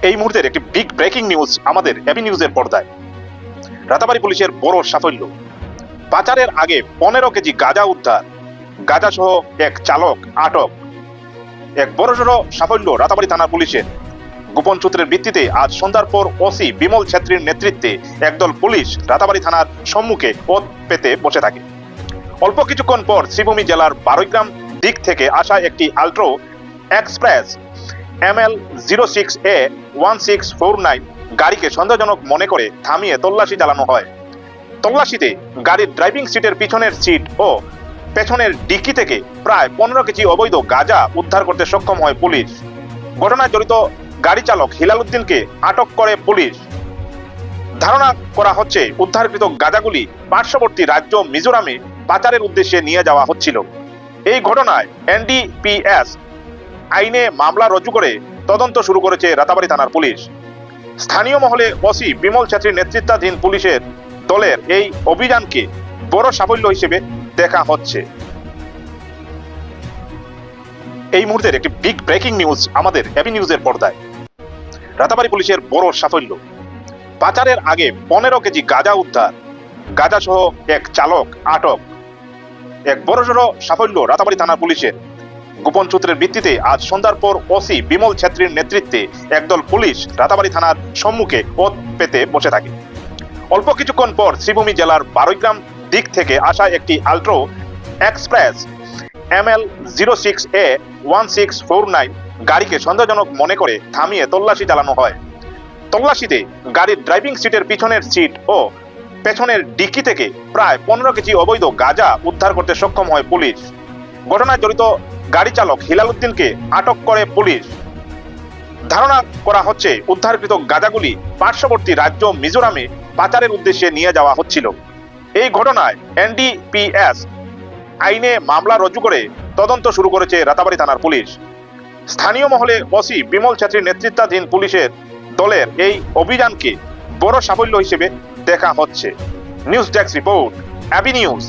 এই মুহূর্তের একটি বিগ ব্রেকিং নিউজ আমাদের এবি নিউজের পর্দায়। রাতাবাড়ী পুলিশের বড় সাফল্য। পাচারের আগে 15 কেজি গাঁজা উদ্ধার, গাঁজা সহ এক চালক আটক। এক বড়সড় সাফল্য রাতাবাড়ী থানা পুলিশের। গোপন সূত্রের ভিত্তিতে আজ সন্ধ্যার পর ওসি বিমল ছেত্রীর নেতৃত্বে একদল পুলিশ রাতাবাড়ী থানার সম্মুখে পথ পেতে বসে থাকে। অল্প কিছুক্ষণ পর শ্রীভূমি জেলার বারৈগ্রাম দিক থেকে আসা একটি আল্ট্রো এক্সপ্রেস ML 06A1649 গাড়িকে সন্দেহজনক মনে করে থামিয়ে তল্লাশি চালানো হয়। তল্লাশিতে গাড়ির ড্রাইভিং সিটের পিছনের সিট ও পেছনের ডিক্কি থেকে প্রায় 15 কেজি অবৈধ গাঁজা উদ্ধার করতে সক্ষম হয় পুলিশ। ঘটনায় জড়িত গাড়ি চালক হিলাল উদ্দিনকে আটক করে পুলিশ। ধারণা করা হচ্ছে উদ্ধারকৃত গাঁজাগুলি পার্শ্ববর্তী রাজ্য মিজোরামে পাচারের উদ্দেশ্যে নিয়ে যাওয়া হচ্ছিল। এই ঘটনায় NDPS আইনে মামলা রুজু করে তদন্ত শুরু করেছে রাতাবাড়ী থানার পুলিশ। স্থানীয় মহলে ওসি বিমল ছেত্রীর নেতৃত্বাধীন পুলিশের দলের এই অভিযানকে বড় সাফল্য হিসেবে দেখা হচ্ছে। এই মুহূর্তের একটি বিগ ব্রেকিং নিউজ আমাদের এবি নিউজের পর্দায়। রাতাবাড়ী পুলিশের বড় সাফল্য। পাচারের আগে 15 কেজি গাঁজা উদ্ধার, গাঁজা সহ এক চালক আটক। এক বড়সড় সাফল্য রাতাবাড়ী থানা পুলিশের। গোপন সূত্রের ভিত্তিতে আজ সন্ধ্যার পর ওসি বিমল ছেত্রীর নেতৃত্বে একদল পুলিশ রাতাবাড়ী থানার সম্মুখে পথ পেতে বসে থাকে। অল্প কিছুক্ষণ পর শ্রীভূমি জেলার বারৈগ্রাম দিক থেকে আসা একটি আল্ট্রো এক্সপ্রেস ML 06A1649 গাড়িকে সন্দেহজনক মনে করে থামিয়ে তল্লাশি চালানো হয়। তল্লাশিতে গাড়ির ড্রাইভিং সিটের পিছনের সিট ও পেছনের ডিক্কি থেকে প্রায় 15 কেজি অবৈধ গাঁজা উদ্ধার করতে সক্ষম হয় পুলিশ। ঘটনায় জড়িত গাড়ি চালক হিলাল উদ্দিনকে আটক করে পুলিশ। ধারণা করা হচ্ছে উদ্ধারকৃত গাঁজাগুলি পার্শ্ববর্তী রাজ্য মিজোরামে পাচারের উদ্দেশ্যে নিয়ে যাওয়া হচ্ছিল। এই ঘটনায় NDPS আইনে মামলা রুজু করে তদন্ত শুরু করেছে রাতাবাড়ী থানার পুলিশ। স্থানীয় মহলে ওসি বিমল ছেত্রীর নেতৃত্বাধীন পুলিশের দলের এই অভিযানকে বড় সাফল্য হিসেবে দেখা হচ্ছে। News desk report, AB news.